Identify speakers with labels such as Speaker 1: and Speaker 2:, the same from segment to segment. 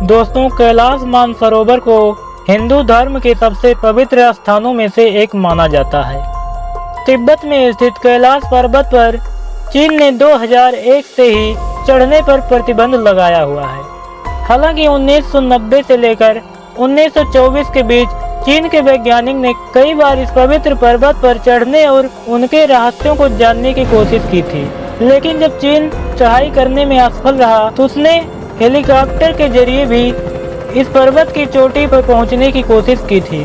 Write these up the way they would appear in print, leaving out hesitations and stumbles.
Speaker 1: दोस्तों, कैलाश मानसरोवर को हिंदू धर्म के सबसे पवित्र स्थानों में से एक माना जाता है। तिब्बत में स्थित कैलाश पर्वत पर चीन ने 2001 से ही चढ़ने पर प्रतिबंध लगाया हुआ है। हालांकि 1990 से लेकर 1924 के बीच चीन के वैज्ञानिक ने कई बार इस पवित्र पर्वत पर चढ़ने और उनके रहस्यों को जानने की कोशिश की थी, लेकिन जब चीन चढ़ाई करने में असफल रहा तो उसने हेलीकॉप्टर के जरिए भी इस पर्वत की चोटी पर पहुंचने की कोशिश की थी।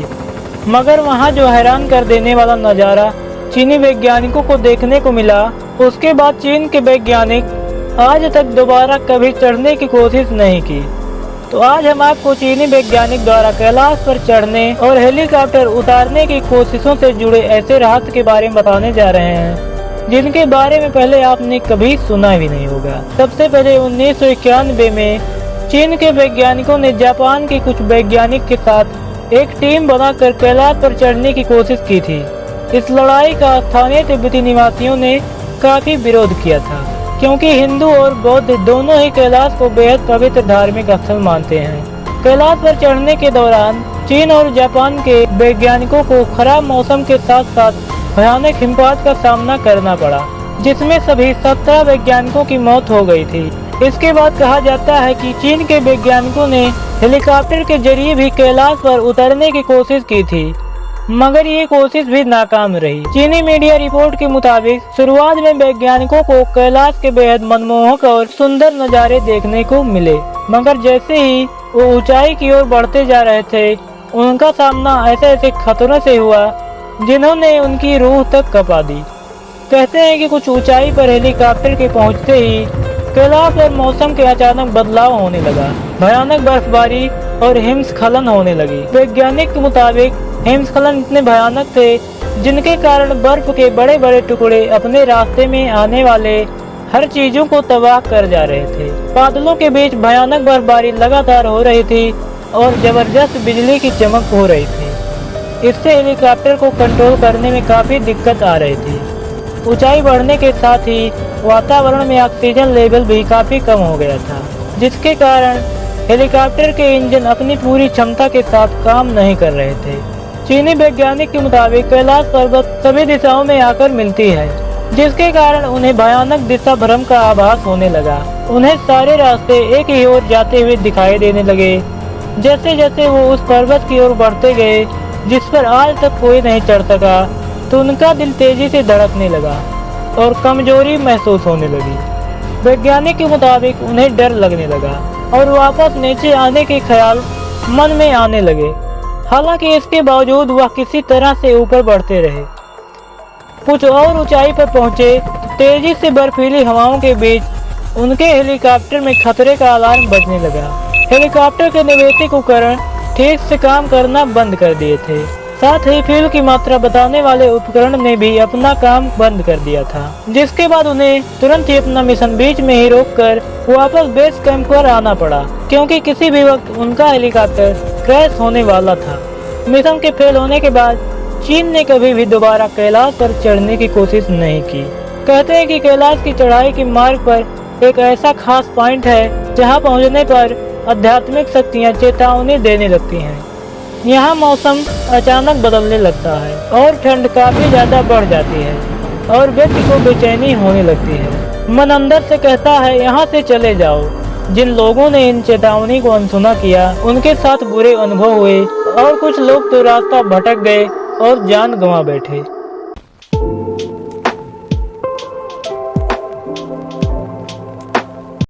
Speaker 1: मगर वहां जो हैरान कर देने वाला नज़ारा चीनी वैज्ञानिकों को देखने को मिला, उसके बाद चीन के वैज्ञानिक आज तक दोबारा कभी चढ़ने की कोशिश नहीं की। तो आज हम आपको चीनी वैज्ञानिक द्वारा कैलाश पर चढ़ने और हेलीकॉप्टर उतारने की कोशिशों से जुड़े ऐसे रहस्य के बारे में बताने जा रहे हैं जिनके बारे में पहले आपने कभी सुना भी नहीं होगा। सबसे पहले 1991 में चीन के वैज्ञानिकों ने जापान के कुछ वैज्ञानिक के साथ एक टीम बनाकर कैलाश पर चढ़ने की कोशिश की थी। इस लड़ाई का स्थानीय तिब्बती निवासियों ने काफी विरोध किया था, क्योंकि हिंदू और बौद्ध दोनों ही कैलाश को बेहद पवित्र धार्मिक स्थल मानते हैं। कैलाश पर चढ़ने के दौरान चीन और जापान के वैज्ञानिकों को खराब मौसम के साथ साथ भयानक हिमपात का सामना करना पड़ा, जिसमें सभी 17 वैज्ञानिकों की मौत हो गई थी। इसके बाद कहा जाता है कि चीन के वैज्ञानिकों ने हेलीकॉप्टर के जरिए भी कैलाश पर उतरने की कोशिश की थी, मगर ये कोशिश भी नाकाम रही। चीनी मीडिया रिपोर्ट के मुताबिक शुरुआत में वैज्ञानिकों को कैलाश के बेहद मनमोहक और सुंदर नज़ारे देखने को मिले, मगर जैसे ही वो ऊंचाई की ओर बढ़ते जा रहे थे, उनका सामना ऐसे खतरों से हुआ जिन्होंने उनकी रूह तक कपा दी। कहते हैं कि कुछ ऊंचाई पर हेलीकॉप्टर के पहुंचते ही कैलाश पर मौसम के अचानक बदलाव होने लगा। भयानक बर्फबारी और हिमस्खलन होने लगी। वैज्ञानिक के मुताबिक हिमस्खलन इतने भयानक थे जिनके कारण बर्फ के बड़े बड़े टुकड़े अपने रास्ते में आने वाले हर चीजों को तबाह कर जा रहे थे। बादलों के बीच भयानक बर्फबारी लगातार हो रही थी और जबरदस्त बिजली की चमक हो रही थी। इससे हेलीकॉप्टर को कंट्रोल करने में काफी दिक्कत आ रही थी। ऊंचाई बढ़ने के साथ ही वातावरण में ऑक्सीजन लेवल भी काफी कम हो गया था, जिसके कारण हेलीकॉप्टर के इंजन अपनी पूरी क्षमता के साथ काम नहीं कर रहे थे। चीनी वैज्ञानिक के मुताबिक कैलाश पर्वत सभी दिशाओं में आकर मिलती है, जिसके कारण उन्हें भयानक दिशा भ्रम का आभास होने लगा। उन्हें सारे रास्ते एक ही ओर जाते हुए दिखाई देने लगे। जैसे जैसे वो उस पर्वत की ओर बढ़ते गए जिस पर आज तक कोई नहीं चढ़ सका, तो उनका दिल तेजी से धड़कने लगा और कमजोरी महसूस होने लगी। वैज्ञानिक के मुताबिक उन्हें डर लगने लगा और वापस नीचे आने के ख्याल मन में आने लगे। हालांकि इसके बावजूद वह किसी तरह से ऊपर बढ़ते रहे। कुछ और ऊंचाई पर पहुंचे, तेजी से बर्फीली हवाओं के बीच उनके हेलीकॉप्टर में खतरे का अलार्म बजने लगा। हेलीकॉप्टर के निवेशित उपकरण ठीक से काम करना बंद कर दिए थे। साथ ही फ्यूल की मात्रा बताने वाले उपकरण ने भी अपना काम बंद कर दिया था, जिसके बाद उन्हें तुरंत ही अपना मिशन बीच में ही रोककर वापस बेस कैंप पर आना पड़ा, क्योंकि किसी भी वक्त उनका हेलीकॉप्टर क्रैश होने वाला था। मिशन के फेल होने के बाद चीन ने कभी भी दोबारा कैलाश पर चढ़ने की कोशिश नहीं की। कहते हैं कि कैलाश की चढ़ाई के मार्ग पर एक ऐसा खास पॉइंट है जहाँ पहुँचने पर आध्यात्मिक शक्तियाँ चेतावनी देने लगती हैं। यहाँ मौसम अचानक बदलने लगता है और ठंड काफी ज्यादा बढ़ जाती है और व्यक्ति को बेचैनी होने लगती है। मन अंदर से कहता है यहाँ से चले जाओ। जिन लोगों ने इन चेतावनी को अनसुना किया, उनके साथ बुरे अनुभव हुए और कुछ लोग तो रास्ता भटक गए और जान गंवा बैठे।